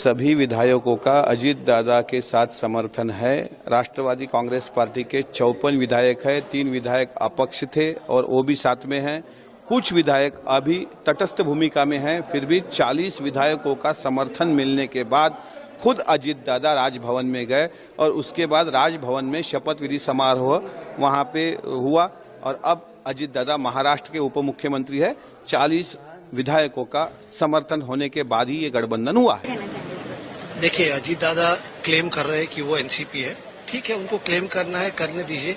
सभी विधायकों का अजीत दादा के साथ समर्थन है। राष्ट्रवादी कांग्रेस पार्टी के 54 विधायक है, 3 विधायक अपक्ष थे और वो भी साथ में हैं। कुछ विधायक अभी तटस्थ भूमिका में हैं, फिर भी 40 विधायकों का समर्थन मिलने के बाद खुद अजीत दादा राजभवन में गए और उसके बाद राजभवन में शपथ विधि समारोह वहां पे हुआ और अब अजीत दादा महाराष्ट्र के उप मुख्यमंत्री है। 40 विधायकों का समर्थन होने के बाद ही ये गठबंधन हुआ है। देखिए, अजीत दादा क्लेम कर रहे हैं कि वो एनसीपी है, ठीक है, उनको क्लेम करना है, करने दीजिए,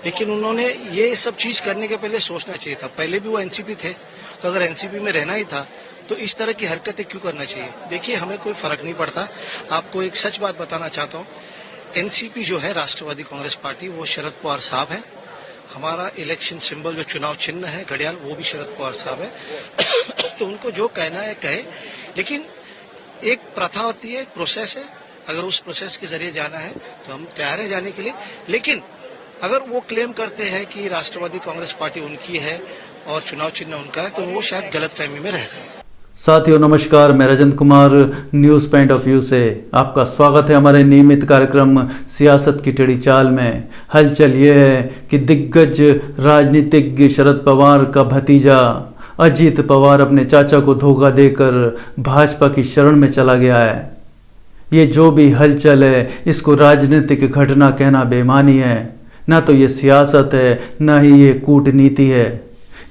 लेकिन उन्होंने ये सब चीज करने के पहले सोचना चाहिए था। पहले भी वो एनसीपी थे, तो अगर एनसीपी में रहना ही था तो इस तरह की हरकतें क्यों करना चाहिए। देखिए, हमें कोई फर्क नहीं पड़ता। आपको एक सच बात बताना चाहता हूँ, एनसीपी जो है राष्ट्रवादी कांग्रेस पार्टी, वो शरद पवार साहब है। हमारा इलेक्शन सिंबल जो चुनाव चिन्ह है घड़ियाल, वो भी शरद पवार साहब है। तो उनको जो कहना है कहे, लेकिन एक प्रथा होती है, एक प्रोसेस है। अगर उस प्रोसेस के जरिए जाना है तो हम तैयार है जाने के लिए, लेकिन अगर वो क्लेम करते हैं कि राष्ट्रवादी कांग्रेस पार्टी उनकी है और चुनाव चिन्ह उनका है, तो वो शायद गलतफहमी में रह रहे हैं। साथियों नमस्कार, मैं Rajat Kumar news point of view से आपका स्वागत है हमारे नियमित कार्यक्रम सियासत की टेढ़ी चाल में। हलचल ये है कि दिग्गज राजनीतिज्ञ शरद पवार का भतीजा अजीत पवार अपने चाचा को धोखा देकर भाजपा की शरण में चला गया है। ये जो भी हलचल है, इसको राजनीतिक घटना कहना बेईमानी है। ना तो ये सियासत है, ना ही ये कूटनीति है,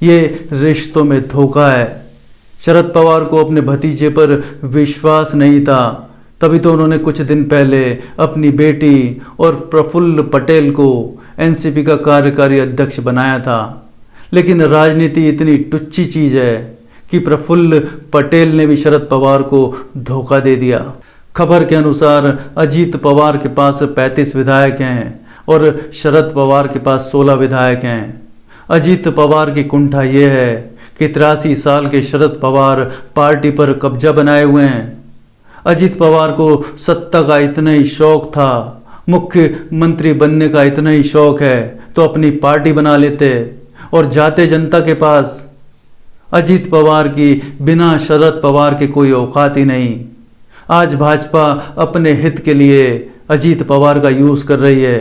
ये रिश्तों में धोखा है। शरद पवार को अपने भतीजे पर विश्वास नहीं था, तभी तो उन्होंने कुछ दिन पहले अपनी बेटी और प्रफुल्ल पटेल को एनसीपी का कार्यकारी अध्यक्ष बनाया था। लेकिन राजनीति इतनी टुच्ची चीज है कि प्रफुल्ल पटेल ने भी शरद पवार को धोखा दे दिया। खबर के अनुसार अजीत पवार के पास 35 विधायक हैं और शरद पवार के पास 16 विधायक हैं। अजीत पवार की कुंठा ये है कि 83 साल के शरद पवार पार्टी पर कब्जा बनाए हुए हैं। अजीत पवार को सत्ता का इतना ही शौक था, मुख्यमंत्री बनने का इतना ही शौक है, तो अपनी पार्टी बना लेते और जाते जनता के पास। अजीत पवार की बिना शरद पवार के कोई औकात ही नहीं। आज भाजपा अपने हित के लिए अजीत पवार का यूज कर रही है।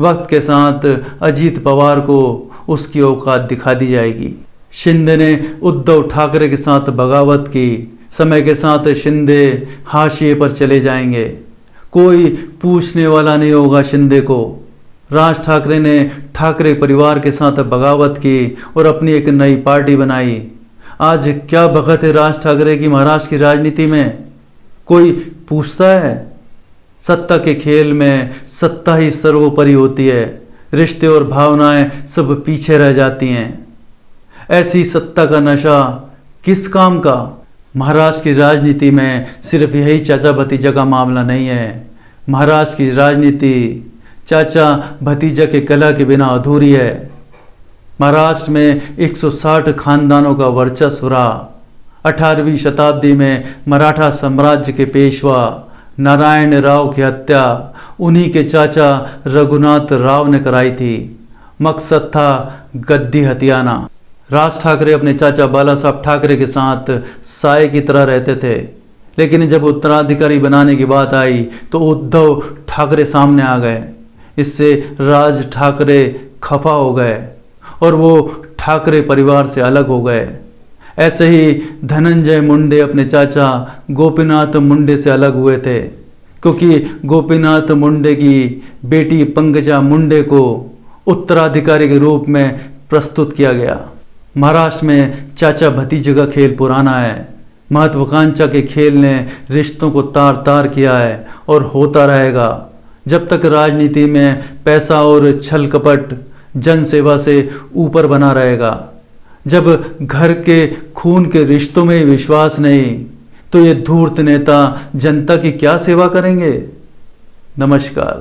वक्त के साथ अजीत पवार को उसकी औकात दिखा दी जाएगी। शिंदे ने उद्धव ठाकरे के साथ बगावत की, समय के साथ शिंदे हाशिए पर चले जाएंगे, कोई पूछने वाला नहीं होगा शिंदे को। राज ठाकरे ने ठाकरे परिवार के साथ बगावत की और अपनी एक नई पार्टी बनाई। आज क्या बखत है राज ठाकरे की महाराष्ट्र की राजनीति में? कोई पूछता है? सत्ता के खेल में सत्ता ही सर्वोपरि होती है, रिश्ते और भावनाएं सब पीछे रह जाती हैं। ऐसी सत्ता का नशा किस काम का? महाराष्ट्र की राजनीति में सिर्फ यही चाचा भतीजा का मामला नहीं है। महाराष्ट्र की राजनीति चाचा भतीजा के कला के बिना अधूरी है। महाराष्ट्र में 160 खानदानों का वर्चस्व रहा। 18वीं शताब्दी में मराठा साम्राज्य के पेशवा नारायण राव की हत्या उन्हीं के चाचा रघुनाथ राव ने कराई थी। मकसद था गद्दी हथियाना। राज ठाकरे अपने चाचा बाला साहब ठाकरे के साथ साए की तरह रहते थे, लेकिन जब उत्तराधिकारी बनाने की बात आई तो उद्धव ठाकरे सामने आ गए। इससे राज ठाकरे खफा हो गए और वो ठाकरे परिवार से अलग हो गए। ऐसे ही धनंजय मुंडे अपने चाचा गोपीनाथ मुंडे से अलग हुए थे, क्योंकि गोपीनाथ मुंडे की बेटी पंकजा मुंडे को उत्तराधिकारी के रूप में प्रस्तुत किया गया। महाराष्ट्र में चाचा भतीजे का खेल पुराना है। महत्वाकांक्षा के खेल ने रिश्तों को तार तार किया है और होता रहेगा जब तक राजनीति में पैसा और छल कपट जनसेवा से ऊपर बना रहेगा। जब घर के खून के रिश्तों में विश्वास नहीं, तो ये धूर्त नेता जनता की क्या सेवा करेंगे? नमस्कार।